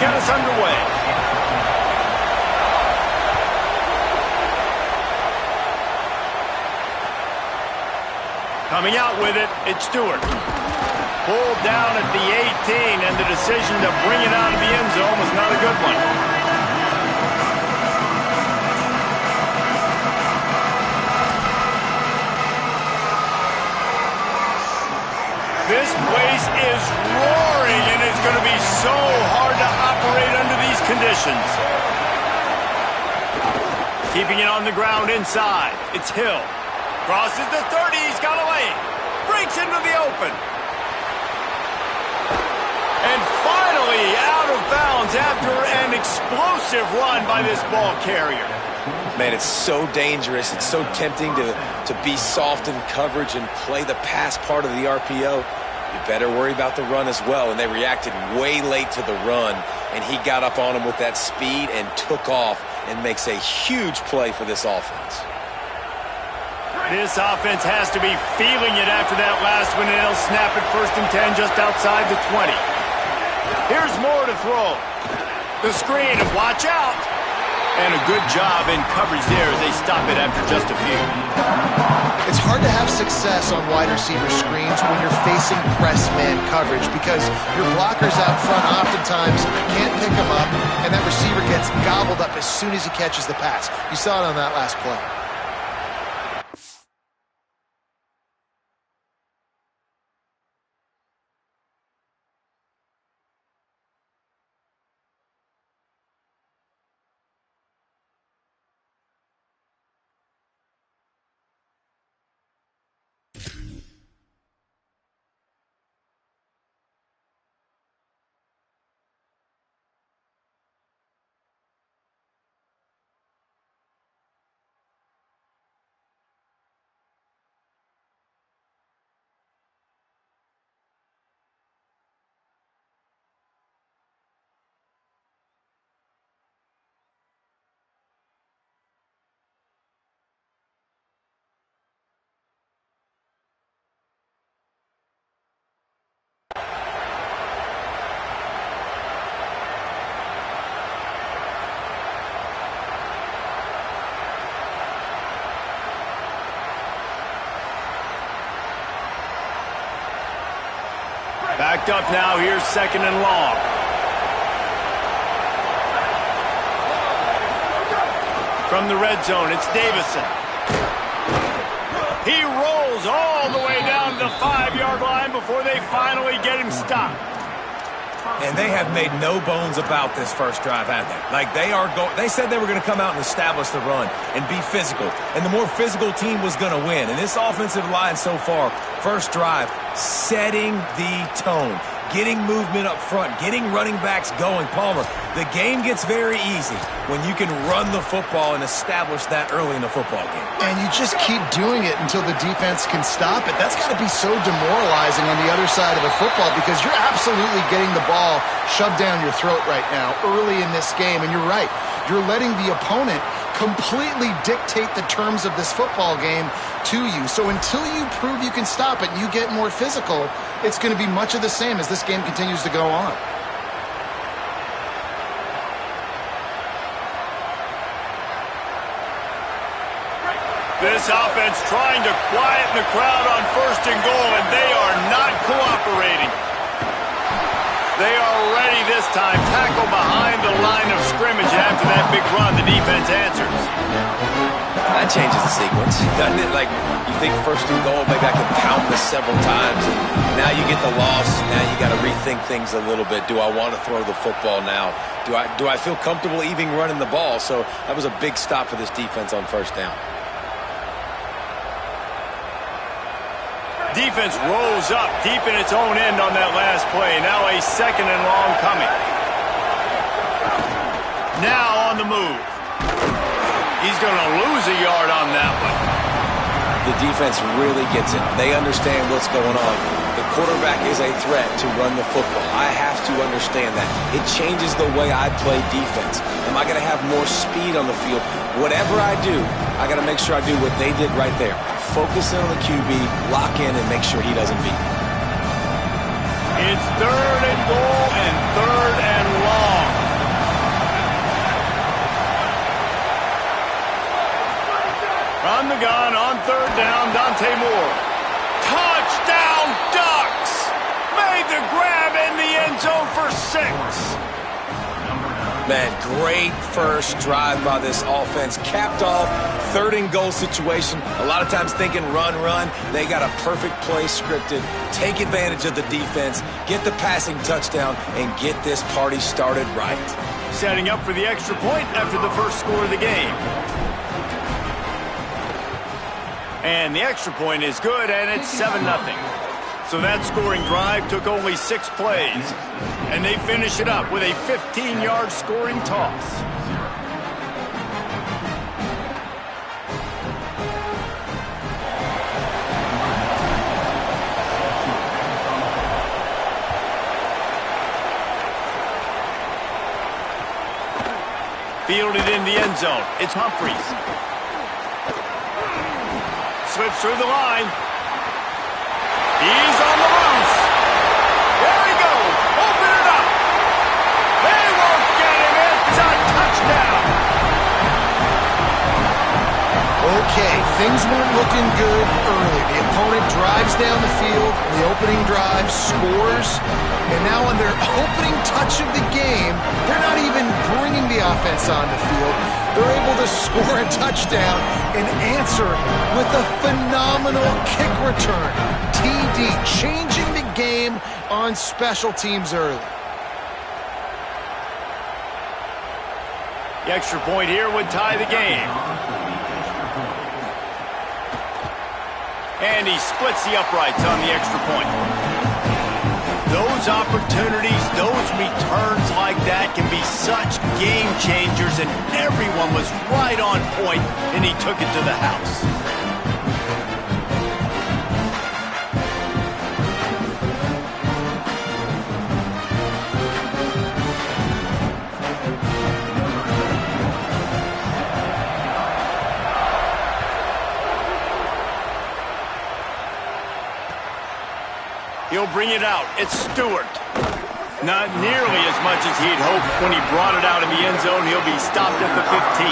get us underway. Coming out with it, it's Stewart. Pulled down at the 18, and the decision to bring it out of the end zone was not a good one. This place is roaring, and it's going to be so hard to operate under these conditions. Keeping it on the ground inside. It's Hill. Crosses the 30. He's got a lane. Breaks into the open. And finally out of bounds after an explosive run by this ball carrier. Man, it's so dangerous. It's so tempting to be soft in coverage and play the pass part of the RPO. You better worry about the run as well. And they reacted way late to the run, and he got up on him with that speed and took off and makes a huge play for this offense. This offense has to be feeling it after that last one, and they'll snap it 1st and 10 just outside the 20. Here's Moore to throw. The screen, and watch out. And a good job in coverage there as they stop it after just a few. It's hard to have success on wide receiver screens when you're facing press man coverage because your blockers out front oftentimes can't pick them up, and that receiver gets gobbled up as soon as he catches the pass. You saw it on that last play. Backed up now, here's 2nd and long. From the red zone, it's Davison. He rolls all the way down to the 5-yard line before they finally get him stopped. And they have made no bones about this first drive, have they? Like, they said they were going to come out and establish the run and be physical. And the more physical team was going to win. And this offensive line so far, first drive, setting the tone. Getting movement up front, getting running backs going. Palmer, the game gets very easy when you can run the football and establish that early in the football game. And you just keep doing it until the defense can stop it. That's got to be so demoralizing on the other side of the football because you're absolutely getting the ball shoved down your throat right now early in this game. And you're right. You're letting the opponent completely dictate the terms of this football game to you. So until you prove you can stop it and you get more physical, it's going to be much of the same as this game continues to go on. This offense trying to quieten the crowd on 1st and goal, and they are not cooperating. They are ready this time. Tackle behind the line of scrimmage, and after that big run, the defense answers. That changes the sequence, doesn't it? Like, you think 1st and goal, maybe I can count this several times, and now you get the loss. Now you got to rethink things a little bit. Do I want to throw the football now? Do I feel comfortable even running the ball? So that was a big stop for this defense on 1st down. Defense rolls up deep in its own end on that last play. Now a 2nd and long coming. Now on the move. He's going to lose a yard on that one. The defense really gets it. They understand what's going on. The quarterback is a threat to run the football. I have to understand that. It changes the way I play defense. Am I going to have more speed on the field? Whatever I do, I got to make sure I do what they did right there. Focus in on the QB, lock in, and make sure he doesn't beat me. It's 3rd and goal and 3rd and long. Dante Moore. Touchdown Ducks! Made the grab in the end zone for 6. Man, great first drive by this offense. Capped off, 3rd and goal situation. A lot of times thinking run. They got a perfect play scripted. Take advantage of the defense, get the passing touchdown, and get this party started right. Setting up for the extra point after the first score of the game. And the extra point is good, and it's 7-0. So that scoring drive took only 6 plays. And they finish it up with a 15-yard scoring toss. Fielded in the end zone. It's Humphries. Slips through the line. He's on the loose. There he goes. Open it up. They won't get him. It's a touchdown. Okay, things weren't looking good early. The opponent drives down the field. The opening drive scores. And now on their opening touch of the game, they're not even bringing the offense on the field. They're able to score a touchdown and answer with a phenomenal kick return. TD, changing the game on special teams early. The extra point here would tie the game. And he splits the uprights on the extra point. Those opportunities, those returns like that can be such game changers, and everyone was right on point, and he took it to the house. He'll bring it out. It's Stewart. Not nearly as much as he'd hoped when he brought it out in the end zone. He'll be stopped at the 15.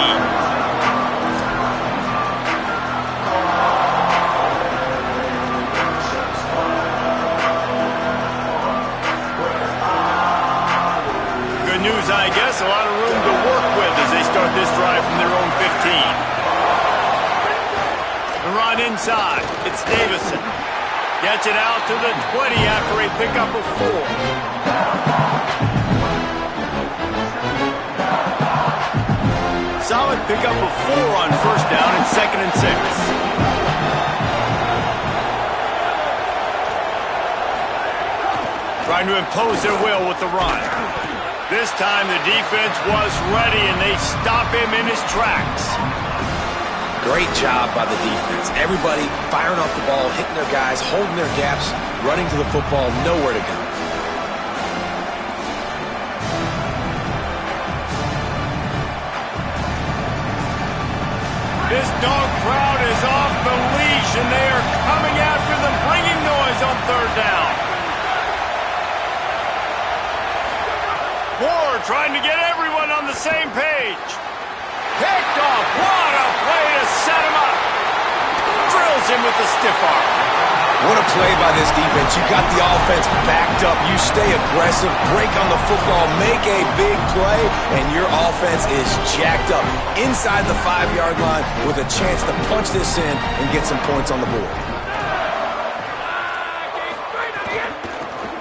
Good news, I guess. A lot of room to work with as they start this drive from their own 15. The run inside. It's Davison. Gets it out to the 20 after a pickup of 4. Solid pickup of 4 on first down and 2nd and 6. Trying to impose their will with the run. This time the defense was ready and they stop him in his tracks. Great job by the defense. Everybody firing off the ball, hitting their guys, holding their gaps, running to the football, nowhere to go. This dog crowd is off the leash, and they are coming after them, bringing noise on 3rd down. Moore trying to get everyone on the same page. Picked off. What a play to set him up. Drills him with the stiff arm. What a play by this defense. You got the offense backed up. You stay aggressive, break on the football, make a big play, and your offense is jacked up inside the 5-yard line with a chance to punch this in and get some points on the board.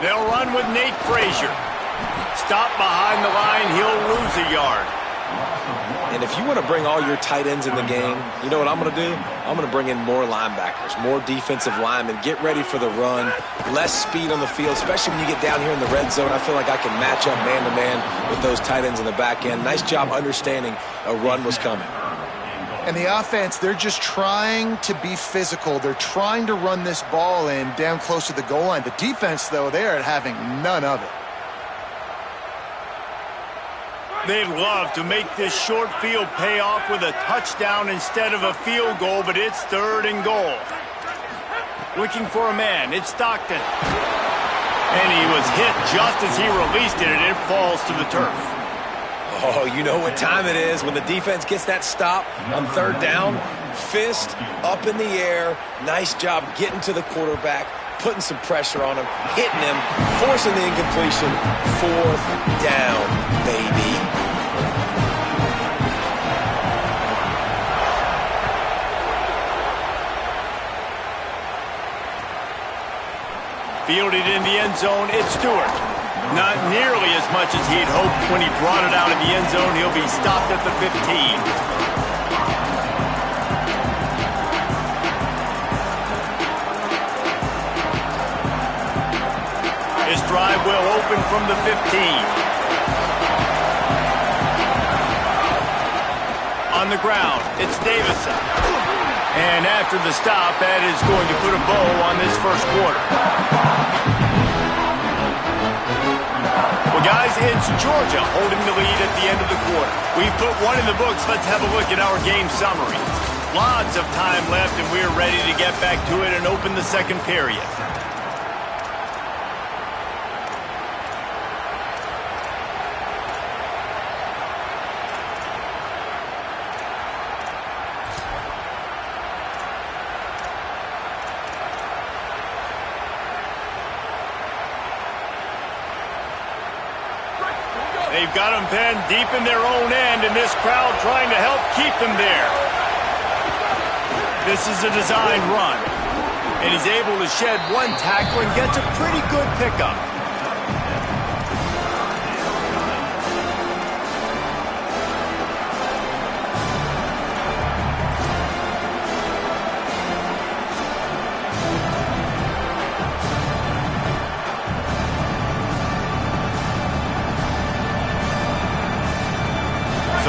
They'll run with Nate Frazier. Stop behind the line. He'll lose a yard. And if you want to bring all your tight ends in the game, you know what I'm going to do? I'm going to bring in more linebackers, more defensive linemen, get ready for the run, less speed on the field, especially when you get down here in the red zone. I feel like I can match up man-to-man with those tight ends in the back end. Nice job understanding a run was coming. And the offense, they're just trying to be physical. They're trying to run this ball in down close to the goal line. The defense, though, they are having none of it. They'd love to make this short field pay off with a touchdown instead of a field goal, but it's 3rd and goal. Looking for a man. It's Stockton. And he was hit just as he released it, and it falls to the turf. Oh, you know what time it is when the defense gets that stop on 3rd down. Fist up in the air. Nice job getting to the quarterback, putting some pressure on him, hitting him, forcing the incompletion. 4th down, baby. Fielded in the end zone, it's Stewart. Not nearly as much as he'd hoped when he brought it out of the end zone. He'll be stopped at the 15. His drive will open from the 15. On the ground, it's Davison. And after the stop, that is going to put a bow on this first quarter. Well, guys, it's Georgia holding the lead at the end of the quarter. We've put one in the books. Let's have a look at our game summary. Lots of time left, and we're ready to get back to it and open the second period. They've got them pinned deep in their own end, and this crowd trying to help keep them there. This is a designed run, and he's able to shed one tackle and gets a pretty good pickup.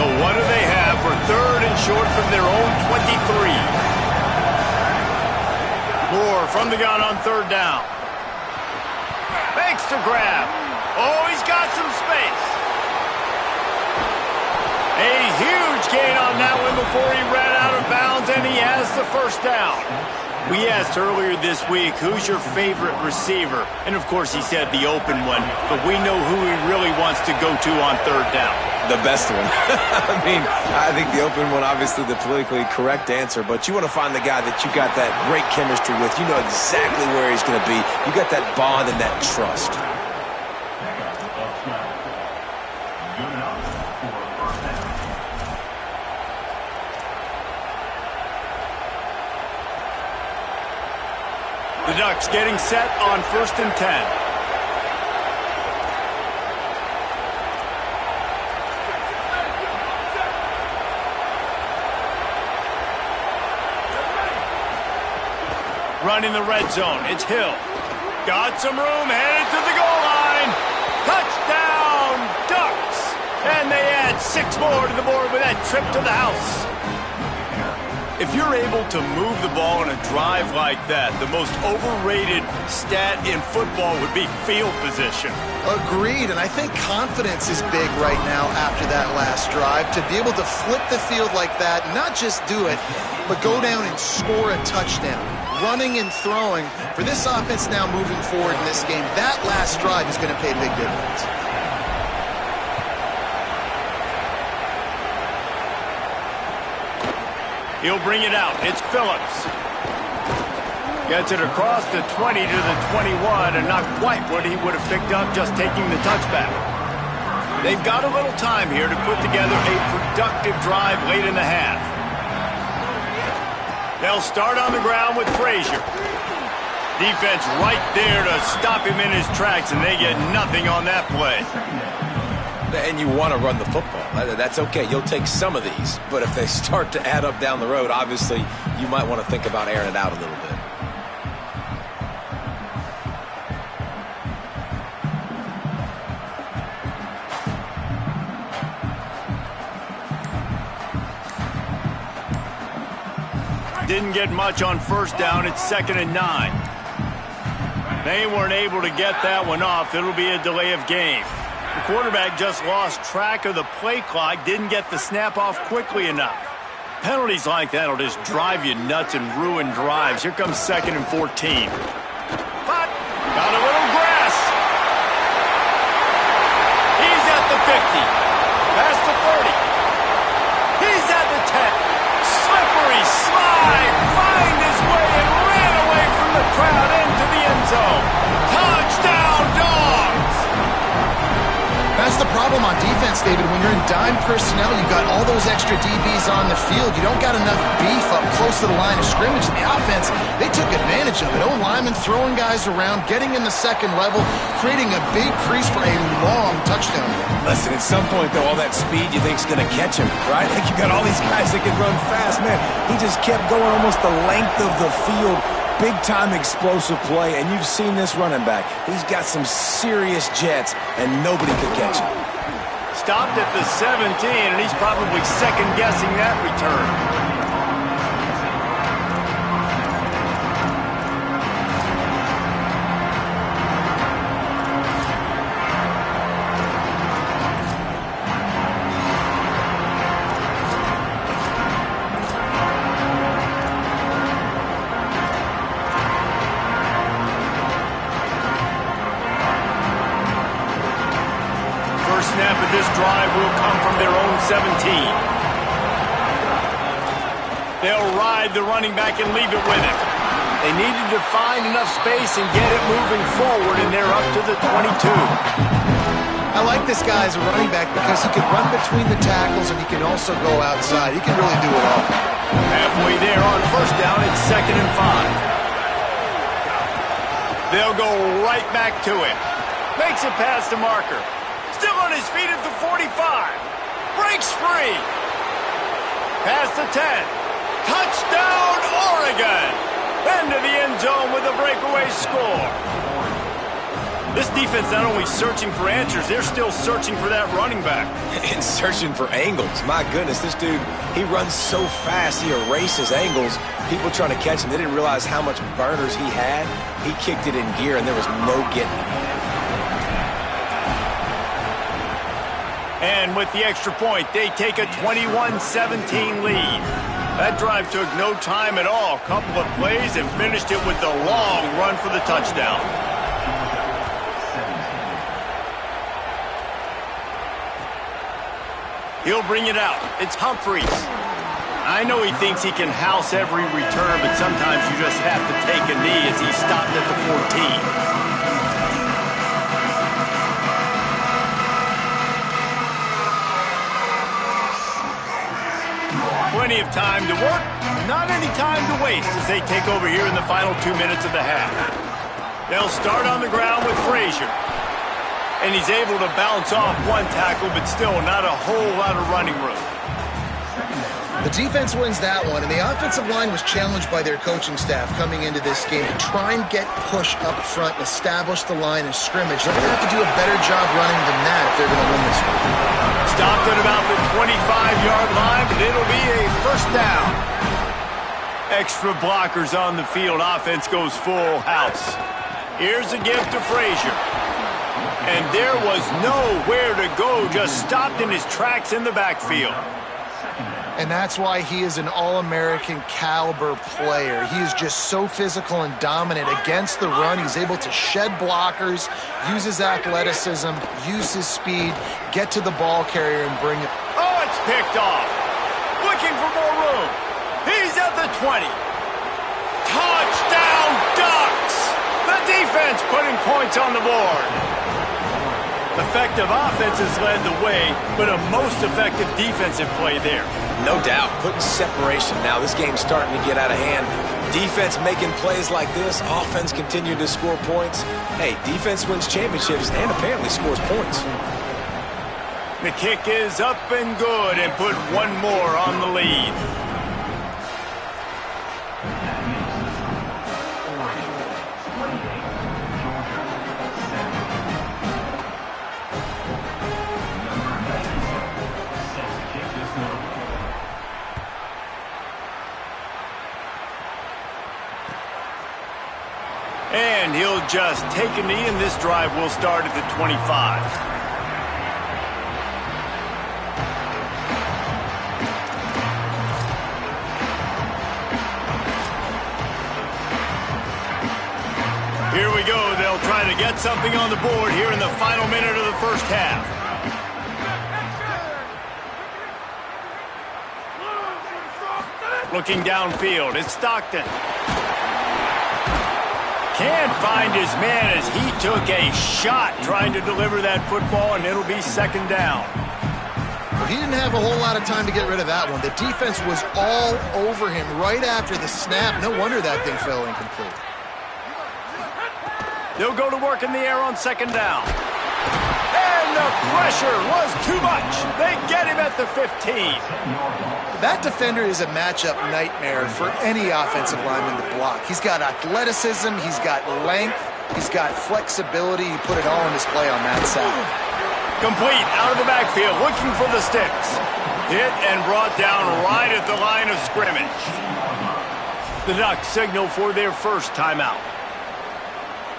So what do they have for 3rd and short from their own 23? Moore from the gun on 3rd down. Makes the grab. Oh, he's got some space. A huge gain on that one before he ran out of bounds, and he has the first down. We asked earlier this week, who's your favorite receiver? And, of course, he said the open one, but we know who he really wants to go to on 3rd down. The best one. I mean, I think the open one, obviously the politically correct answer, but you want to find the guy that you got that great chemistry with. You know exactly where he's going to be. You got that bond and that trust. The Ducks getting set on 1st and 10. Run in the red zone. It's Hill. Got some room, headed to the goal line. Touchdown, Ducks. And they add 6 more to the board with that trip to the house. If you're able to move the ball in a drive like that, the most overrated stat in football would be field position. Agreed, and I think confidence is big right now after that last drive. To be able to flip the field like that, not just do it, but go down and score a touchdown. Running and throwing, for this offense now moving forward in this game, that last drive is going to pay big dividends. He'll bring it out. It's Phillips. Gets it across the 20 to the 21, and not quite what he would have picked up just taking the touchback. They've got a little time here to put together a productive drive late in the half. They'll start on the ground with Frazier. Defense right there to stop him in his tracks, and they get nothing on that play. And you want to run the football. That's okay. You'll take some of these. But if they start to add up down the road, obviously, you might want to think about airing it out a little bit. Didn't get much on 1st down. It's 2nd and 9. They weren't able to get that one off. It'll be a delay of game. The quarterback just lost track of the play clock, didn't get the snap off quickly enough. Penalties like that will just drive you nuts and ruin drives. Here comes 2nd and 14. But got a little grass. He's at the 50. Past the 30. He's at the 10. Slippery slope. problem on defense, David. When you're in dime personnel, you've got all those extra DBs on the field. You don't got enough beef up close to the line of scrimmage. And the offense, they took advantage of it. O-linemen throwing guys around, getting in the second level, creating a big crease for a long touchdown. Listen, at some point, though, all that speed you think's going to catch him, right? Like you got all these guys that can run fast. Man, he just kept going almost the length of the field. Big-time explosive play, and you've seen this running back. He's got some serious jets, and nobody could catch him. Stopped at the 17, and he's probably second-guessing that return. Snap of this drive will come from their own 17. They'll ride the running back and leave it with him. They needed to find enough space and get it moving forward, and they're up to the 22. I like this guy as a running back because he can run between the tackles and he can also go outside. He can really do it all. Halfway there on first down, it's 2nd and 5. They'll go right back to him. Makes it past the marker. Still on his feet at the 45. Breaks free. Past the 10. Touchdown, Oregon. Into the end zone with a breakaway score. This defense not only searching for answers, they're still searching for that running back. And searching for angles. My goodness, this dude, he runs so fast, he erases angles. People trying to catch him, they didn't realize how much burners he had. He kicked it in gear, and there was no getting him. And with the extra point, they take a 21-17 lead. That drive took no time at all. Couple of plays and finished it with the long run for the touchdown. He'll bring it out. It's Humphries. I know he thinks he can house every return, but sometimes you just have to take a knee as he stopped at the 14. Plenty of time to work, not any time to waste as they take over here in the final 2 minutes of the half. They'll start on the ground with Frazier. And he's able to bounce off one tackle, but still not a whole lot of running room. The defense wins that one, and the offensive line was challenged by their coaching staff coming into this game to try and get push up front and establish the line of scrimmage. They're going to have to do a better job running than that if they're going to win this one. Stopped at about the 25-yard line, but it'll be a first down. Extra blockers on the field. Offense goes full house. Here's a give to Frazier. And there was nowhere to go, just stopped in his tracks in the backfield. And that's why he is an All-American caliber player. He is just so physical and dominant against the run. He's able to shed blockers, use his athleticism, use his speed, get to the ball carrier and bring it. Oh, it's picked off. Looking for more room. He's at the 20. Touchdown, Ducks! The defense putting points on the board. Effective offense has led the way, but a most effective defensive play there. No doubt, putting separation now. This game's starting to get out of hand. Defense making plays like this. Offense continued to score points. Hey, defense wins championships and apparently scores points. The kick is up and good and put one more on the lead. And he'll just take a knee, and this drive will start at the 25. Here we go. They'll try to get something on the board here in the final minute of the first half. Looking downfield, it's Stockton. Can't find his man as he took a shot trying to deliver that football, and it'll be second down. He didn't have a whole lot of time to get rid of that one. The defense was all over him right after the snap. No wonder that thing fell incomplete. They'll go to work in the air on second down. And the pressure was too much. They get him at the 15. That defender is a matchup nightmare for any offensive lineman to block. He's got athleticism, he's got length, he's got flexibility. He put it all on display on that side. Complete out of the backfield, looking for the sticks. Hit and brought down right at the line of scrimmage. The Ducks signal for their first timeout.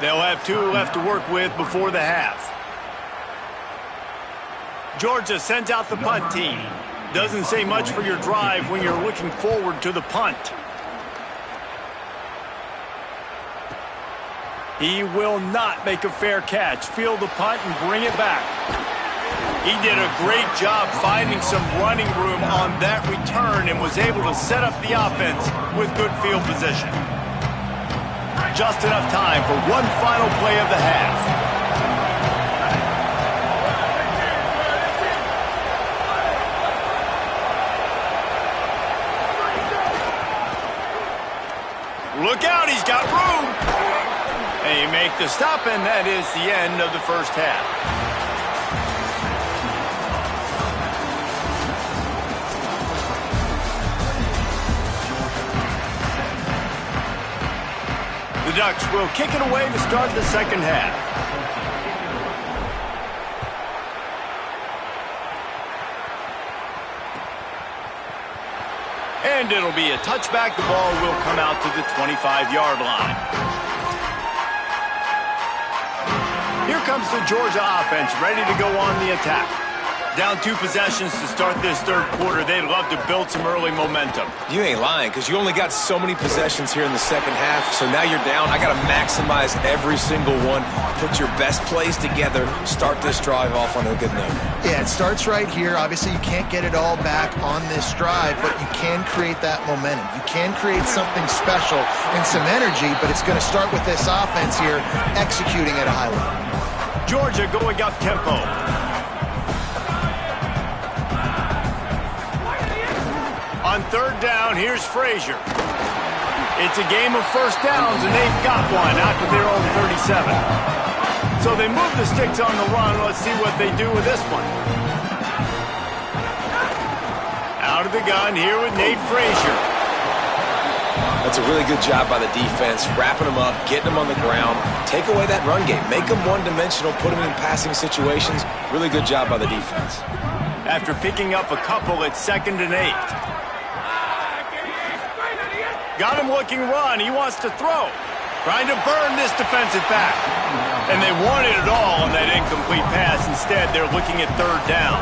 They'll have 2 left to work with before the half. Georgia sends out the punt team. Doesn't say much for your drive when you're looking forward to the punt. He will not make a fair catch. Field the punt and bring it back. He did a great job finding some running room on that return and was able to set up the offense with good field position. Just enough time for one final play of the half. Look out, he's got room. They make the stop, and that is the end of the first half. The Ducks will kick it away to start the second half. And it'll be a touchback. The ball will come out to the 25-yard line. Here comes the Georgia offense, ready to go on the attack. Down 2 possessions to start this third quarter. They'd love to build some early momentum. You ain't lying, because you only got so many possessions here in the second half, so now you're down. I got to maximize every single one. Put your best plays together. Start this drive off on a good note. Yeah, it starts right here. Obviously, you can't get it all back on this drive, but you can create that momentum. You can create something special and some energy, but it's going to start with this offense here executing at a high level. Georgia going up tempo. On third down, here's Frazier. It's a game of first downs, and they've got one out to their own 37. So they move the sticks on the run. Let's see what they do with this one. Out of the gun here with Nate Frazier. That's a really good job by the defense, wrapping them up, getting them on the ground. Take away that run game. Make them one-dimensional, put them in passing situations. Really good job by the defense. After picking up a couple, it's 2nd and 8. Got him looking run. He wants to throw. Trying to burn this defensive back. And they wanted it all on that incomplete pass. Instead, they're looking at third down.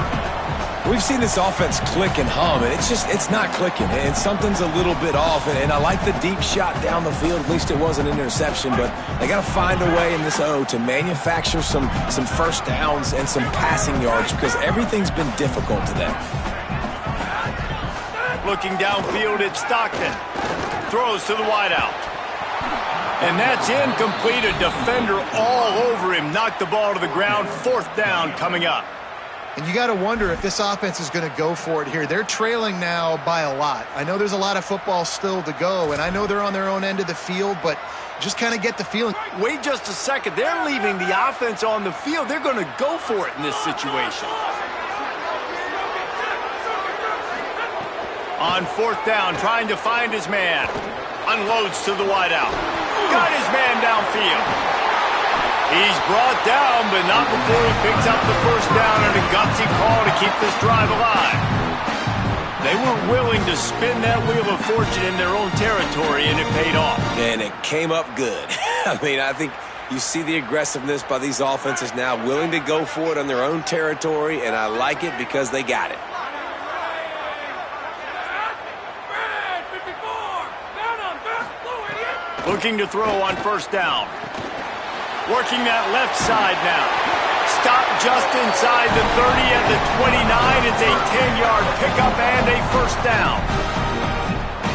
We've seen this offense click and hum, and it's not clicking, and something's a little bit off, and I like the deep shot down the field. At least it wasn't an interception, but they got to find a way in this O to manufacture some first downs and some passing yards because everything's been difficult today. Looking downfield, it's Stockton. Throws to the wideout. And that's incomplete. A defender all over him. Knocked the ball to the ground. 4th down coming up. And you got to wonder if this offense is going to go for it here. They're trailing now by a lot. I know there's a lot of football still to go, and I know they're on their own end of the field, but just kind of get the feeling. Wait just a second. They're leaving the offense on the field. They're going to go for it in this situation. On 4th down, trying to find his man. Unloads to the wideout. Got his man downfield. He's brought down, but not before he picks up the first down and a gutsy call to keep this drive alive. They were willing to spin that wheel of fortune in their own territory, and it paid off. And it came up good. I mean, I think you see the aggressiveness by these offenses now, willing to go for it on their own territory, and I like it because they got it. Looking to throw on first down. Working that left side now. Stop just inside the 30 at the 29. It's a 10-yard pickup and a first down.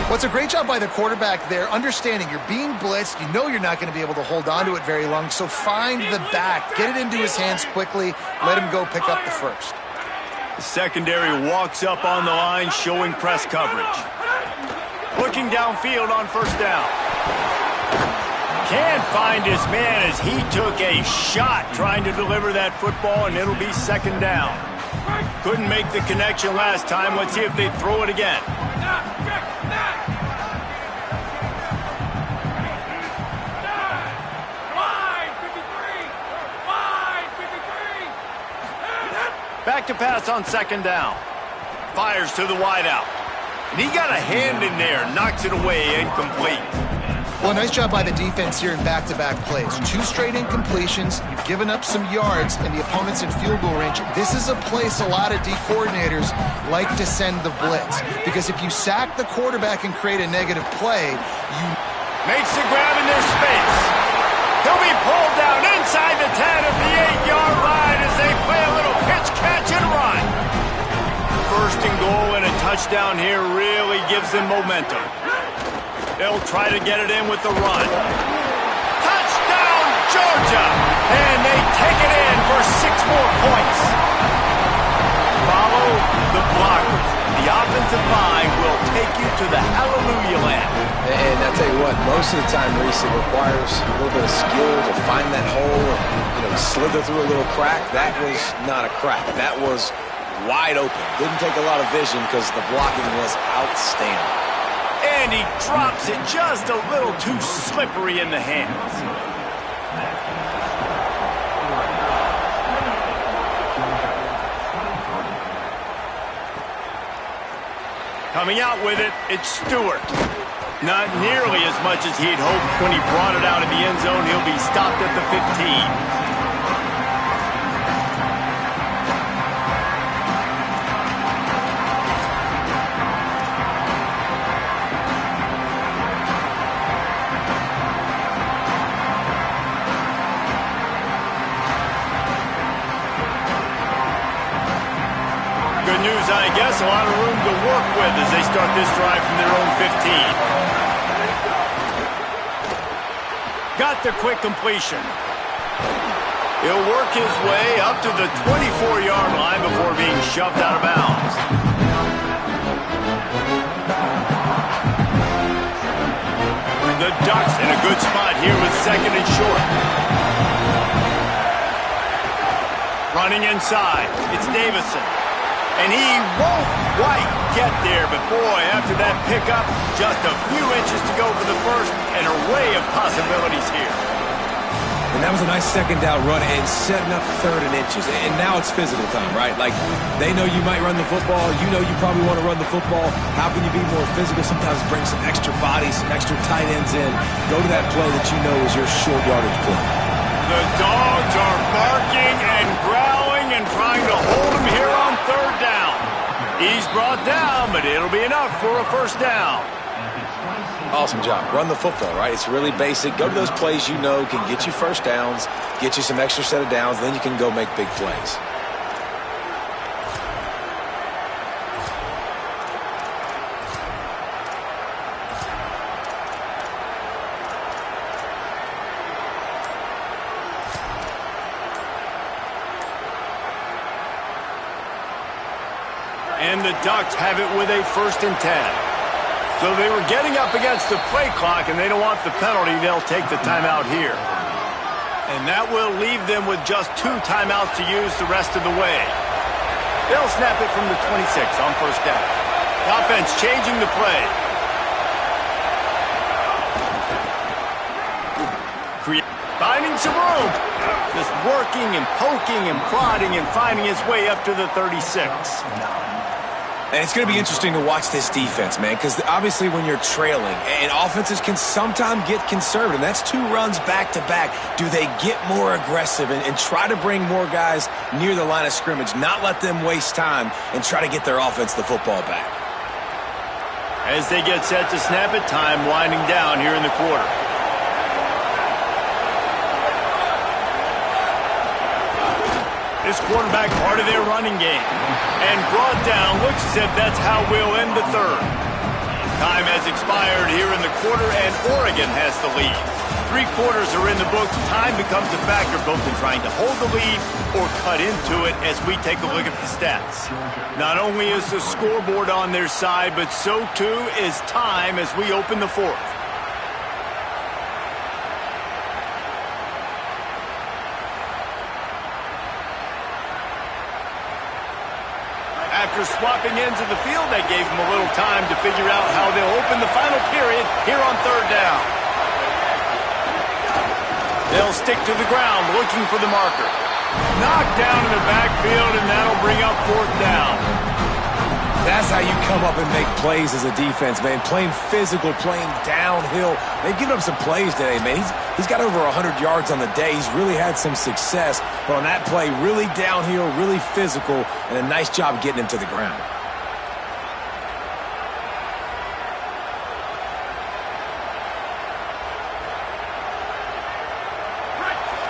Well, it's a great job by the quarterback there, understanding you're being blitzed. You know you're not going to be able to hold on to it very long, so find the back. Get it into his hands quickly. Let him go pick up the first. The secondary walks up on the line, showing press coverage. Looking downfield on first down. Can't find his man as he took a shot trying to deliver that football, and it'll be second down. Couldn't make the connection last time. Let's see if they throw it again. Back to pass on second down. Fires to the wideout. And he got a hand in there, knocks it away, incomplete. Well, nice job by the defense here in back-to-back plays. 2 straight incompletions. You've given up some yards, and the opponent's in field goal range. This is a place a lot of D coordinators like to send the blitz. Because if you sack the quarterback and create a negative play, you... Makes the grab in their space. He'll be pulled down inside the 10 of the 8-yard line as they play a little pitch, catch, and run. First and goal and a touchdown here really gives them momentum. They'll try to get it in with the run. Touchdown, Georgia! And they take it in for 6 more points. Follow the blockers. The offensive line will take you to the hallelujah land. And I tell you what, most of the time, Reese, it requires a little bit of skill to find that hole and slither through a little crack. That was not a crack. That was wide open. Didn't take a lot of vision because the blocking was outstanding. And he drops it just a little too slippery in the hands. Coming out with it, it's Stewart. Not nearly as much as he'd hoped when he brought it out of the end zone. He'll be stopped at the 15. Good news, I guess. A lot of room to work with as they start this drive from their own 15. Got the quick completion. He'll work his way up to the 24-yard line before being shoved out of bounds. The Ducks in a good spot here with second and short. Running inside, it's Davison. And he won't quite get there, but boy, after that pickup, just a few inches to go for the first, and an array of possibilities here. And that was a nice second down run and setting up third and inches. And now it's physical time, right? Like, they know you might run the football. You know you probably want to run the football. How can you be more physical? Sometimes bring some extra bodies, some extra tight ends in. Go to that play that you know is your short yardage play. The Dogs are barking and growling and trying to hold him here on third down. He's brought down, but it'll be enough for a first down. Awesome job. Run the football, right? It's really basic. Go to those plays you know can get you first downs, get you some extra set of downs, then you can go make big plays. And the Ducks have it with a first and 10. So they were getting up against the play clock, and they don't want the penalty. They'll take the timeout here. And that will leave them with just 2 timeouts to use the rest of the way. They'll snap it from the 26 on first down. The offense changing the play. Finding some room. Just working and poking and prodding and finding his way up to the 36. And it's going to be interesting to watch this defense, man, because obviously when you're trailing, and offenses can sometimes get conservative. That's 2 runs back-to-back. Do they get more aggressive and try to bring more guys near the line of scrimmage, not let them waste time, and try to get their offense the football back? As they get set to snap it, time winding down here in the quarter. This quarterback part of their running game. And brought down, looks as if that's how we'll end the third. Time has expired here in the quarter, and Oregon has the lead. 3 quarters are in the books. Time becomes a factor both in trying to hold the lead or cut into it as we take a look at the stats. Not only is the scoreboard on their side, but so too is time as we open the 4th. After swapping ends of the field, that gave them a little time to figure out how they'll open the final period here on 3rd down. They'll stick to the ground looking for the marker. Knocked down in the backfield, and that'll bring up 4th down. That's how you come up and make plays as a defense, man. Playing physical, playing downhill. They've given up some plays today, man. He's got over 100 yards on the day. He's really had some success. But on that play, really downhill, really physical, and a nice job getting him to the ground.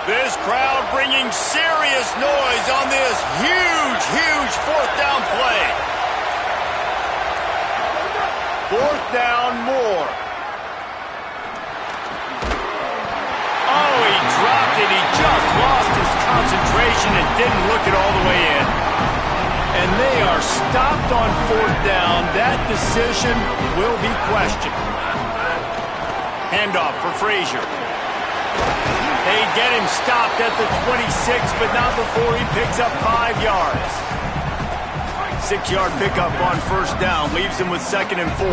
This crowd bringing serious noise on this huge 4th down play. 4th down, more. Oh, he dropped it. He just lost his concentration and didn't look it all the way in. And they are stopped on 4th down. That decision will be questioned. Handoff for Frazier. They get him stopped at the 26, but not before he picks up 5 yards. 6-yard pickup on 1st down leaves him with 2nd and 4.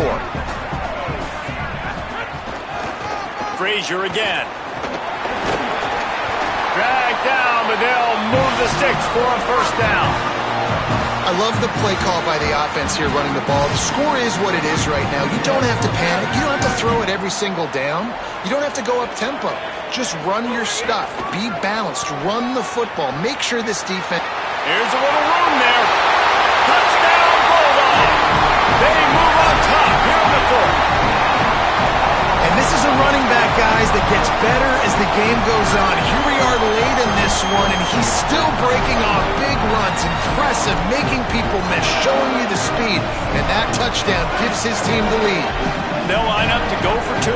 Frazier again. Dragged down, but they'll move the sticks for a 1st down. I love the play call by the offense here running the ball. The score is what it is right now. You don't have to panic. You don't have to throw it every single down. You don't have to go up tempo. Just run your stuff. Be balanced. Run the football. Make sure this defense... Here's a little room there. Touchdown, Bulldogs. They move on top here in the 4th. And this is a running back, guys, that gets better as the game goes on. Here we are late in this one, and he's still breaking off big runs. Impressive, making people miss, showing you the speed. And that touchdown gives his team the lead. They'll line up to go for 2.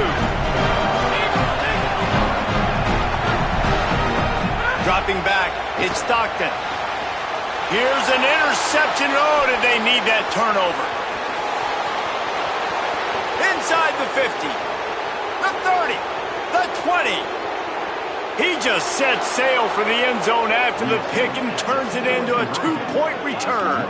Dropping back, it's Stockton. Here's an interception. Oh, did they need that turnover? Inside the 50, the 30, the 20. He just set sail for the end zone after the pick and turns it into a 2-point return.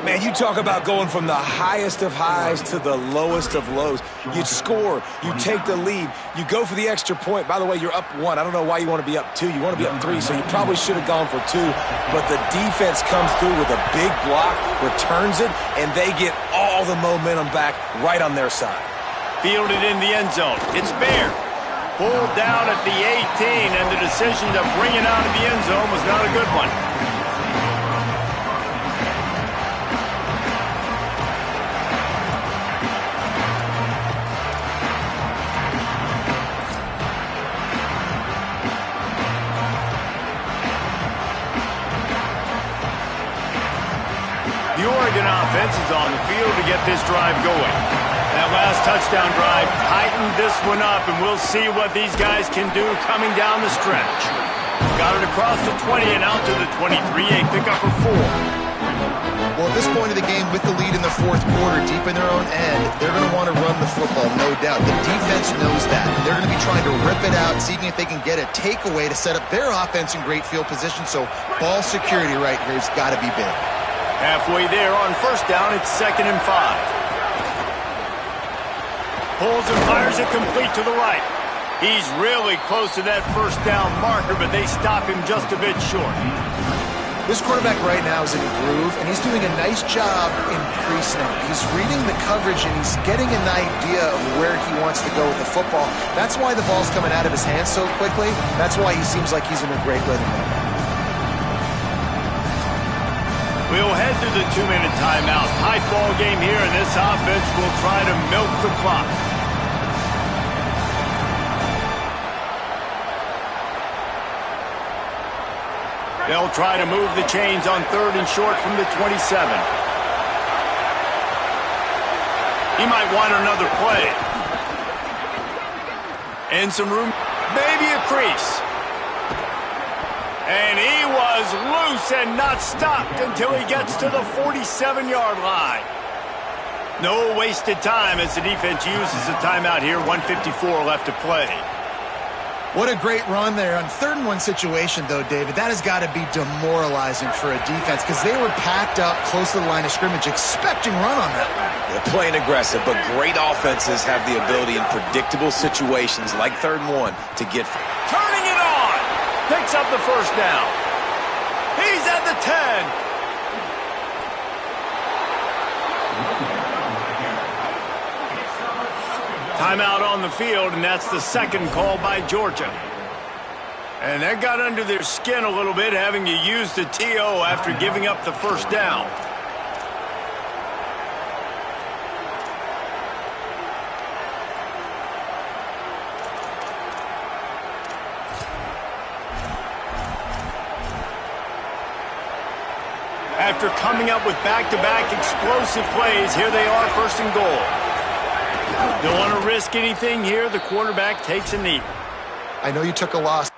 Man, you talk about going from the highest of highs to the lowest of lows. You score, you take the lead, you go for the extra point. By the way, you're up 1. I don't know why you want to be up 2. You want to be up 3, so you probably should have gone for 2. But the defense comes through with a big block, returns it, and they get all the momentum back right on their side. Fielded in the end zone. It's Baird. Pulled down at the 18, and the decision to bring it out of the end zone was not a good one. The Oregon offense is on the field to get this drive going. That last touchdown drive tightened this one up, and we'll see what these guys can do coming down the stretch. Got it across the 20 and out to the 23, a pickup of 4. Well, at this point of the game, with the lead in the 4th quarter, deep in their own end, they're going to want to run the football, no doubt. The defense knows that. They're going to be trying to rip it out, seeing if they can get a takeaway to set up their offense in great field position. So ball security right here has got to be big. Halfway there on 1st down, it's 2nd and 5. Pulls and fires it complete to the right. He's really close to that 1st down marker, but they stop him just a bit short. This quarterback right now is in a groove, and he's doing a nice job increasing it. He's reading the coverage, and he's getting an idea of where he wants to go with the football. That's why the ball's coming out of his hands so quickly. That's why he seems like he's in a great rhythm. We'll head to the 2-minute timeout. Tight ball game here, and this offense will try to milk the clock. They'll try to move the chains on 3rd and short from the 27. He might want another play. And some room, maybe a crease. And he was loose and not stopped until he gets to the 47-yard line. No wasted time as the defense uses a timeout here. 1:54 left to play. What a great run there. On 3rd and 1 situation, though, David, that has got to be demoralizing for a defense because they were packed up close to the line of scrimmage expecting run on that one. They're playing aggressive, but great offenses have the ability in predictable situations like 3rd and 1 to get... Turning it on. Picks up the first down. He's at the 10. Timeout on the field, and that's the second call by Georgia. And that got under their skin a little bit, having to use the TO after giving up the first down. After coming up with back-to-back explosive plays, here they are, 1st and goal. Don't want to risk anything here. The quarterback takes a knee. I know you took a loss.